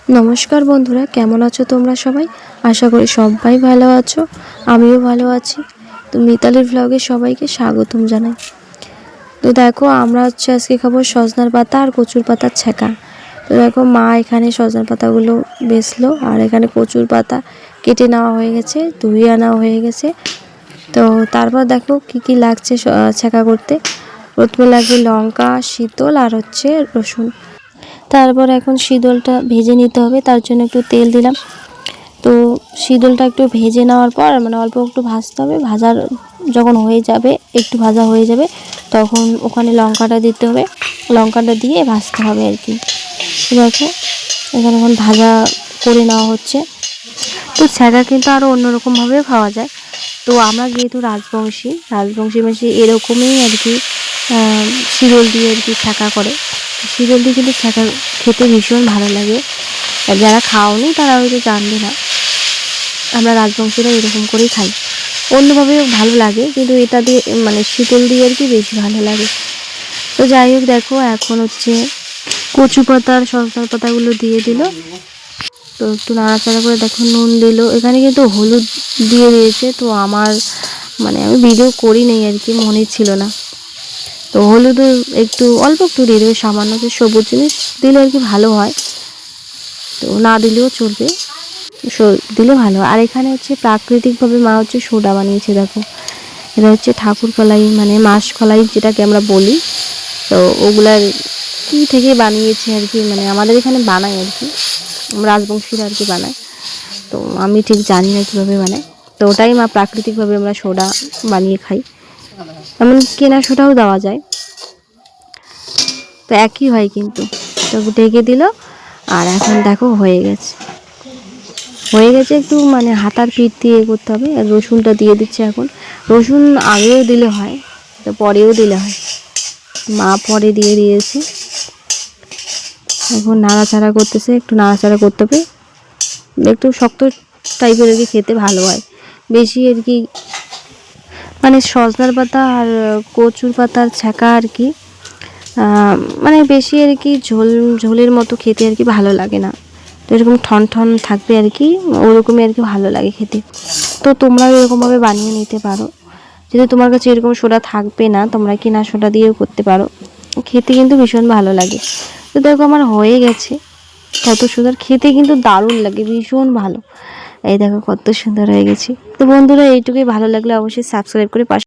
নমস্কার বন্ধুরা, কেমন আছো তোমরা সবাই? আশা করি সবাই ভালো আছো, আমিও ভালো আছি। তো মিতালির ব্লগে সবাইকে স্বাগতম জানাই। তো দেখো, আমরা আজকে খাবো সজনার পাতা আর কচুর পাতার ছ্যাঁকা। তো দেখো, মা এখানে সজনার পাতাগুলো বেছলো আর এখানে কচুর পাতা কেটে নেওয়া হয়ে গেছে, ধুয়ে আনা হয়ে গেছে। তো তারপর দেখো কি কি লাগছে ছ্যাঁকা করতে। প্রথমে লাগবে লঙ্কা, শীতল আর রসুন। তারপর এখন শীতলটা ভেজে নিতে হবে, তার জন্য একটু তেল দিলাম। তো শীতলটা একটু ভেজে নেওয়ার পর অল্প একটু ভাজতে হবে। ভাজার যখন হয়ে যাবে, একটু ভাজা হয়ে যাবে, তখন ওখানে লঙ্কাটা দিতে হবে। লঙ্কাটা দিয়ে ভাজতে হবে আর কি। দেখো, এখানে এখন ভাজা করে নেওয়া হচ্ছে। তো ছ্যাঁকা কিন্তু আরও অন্যরকমভাবে খাওয়া যায়। তো আমরা যেহেতু রাজবংশী মাসে এরকমই আর কি শিরল দিয়ে আর কি ছ্যাঁকা করে। শিরল দিয়ে কিন্তু ছ্যাঁকা খেতে ভীষণ ভালো লাগে। আর যারা খাওনি তারা হয়তো জানবে না, আমরা রাজবংশীরা এরকম করেই খাই। অন্যভাবেও ভালো লাগে, কিন্তু এটা দিয়ে শীতল দিয়ে আর কি বেশি ভালো লাগে। তো যাই হোক, দেখো এখন কচু পাতার সজনার পাতাগুলো দিয়ে দিল। তো একটু নাড়াচাড়া করে দেখো নুন দিল, এখানে কিন্তু হলুদ দিয়ে দিয়েছে। তো আমার আমি ভিডিও করি নেই আর কি, মনে ছিল না। তো হলুদ অল্প একটু দিয়ে দেবে, সামান্য, যে সবুজ জিনিস দিলে আর কি ভালো হয়। তো না দিলেও চলবে, দিলে ভালো। আর এখানে প্রাকৃতিকভাবে মা সোডা বানিয়েছে। দেখো, এটা ঠাকুর কলাই, মাসকলাই যেটাকে আমরা বলি। তো ওগুলার কি থেকে বানিয়েছে আর কি, আমাদের এখানে বানায় আর কি, রাজবংশীরা আর কি বানায়। তো আমি ঠিক জানি না কীভাবে বানায়। তো ওটাই মা প্রাকৃতিকভাবে আমরা সোডা বানিয়ে খাই। এমন কেনা সোডাও দেওয়া যায়, তো একই হয় কিন্তু। তো ঢেকে দিল। আর এখন দেখো হয়ে গেছে একটু হাতার পিঠ দিয়ে করতে হবে। আর রসুনটা দিয়ে দিচ্ছে এখন। রসুন আগেও দিলে হয়, তো পরেও দিলে হয়, মা পরে দিয়ে দিয়েছে। এখন নাড়াচাড়া করতেছে, একটু নাড়াচাড়া করতে হবে। একটু শক্ত টাইপের আর কি খেতে ভালো হয় বেশি আর কি, সজনার পাতা আর কচুর পাতার ছ্যাঁকা আর কি, বেশি আর কি ঝোলের মতো খেতে আর কি ভালো লাগে না। তো এরকম ঠন থাকবে আর কি, ওরকমই আর কি ভালো লাগে খেতে। তো তোমরাও এরকমভাবে বানিয়ে নিতে পারো। যদি তোমার কাছে এরকম সোডা থাকবে না, তোমরা কিনা সোডা দিয়েও করতে পারো, খেতে কিন্তু ভীষণ ভালো লাগে। তো দেখো আমার হয়ে গেছে, কত সুন্দর খেতে, কিন্তু দারুণ লাগে, ভীষণ ভালো। এই দেখো কত সুন্দর হয়ে গেছে। তো বন্ধুরা, এইটুকুই, ভালো লাগলে অবশ্যই সাবস্ক্রাইব করে পাশে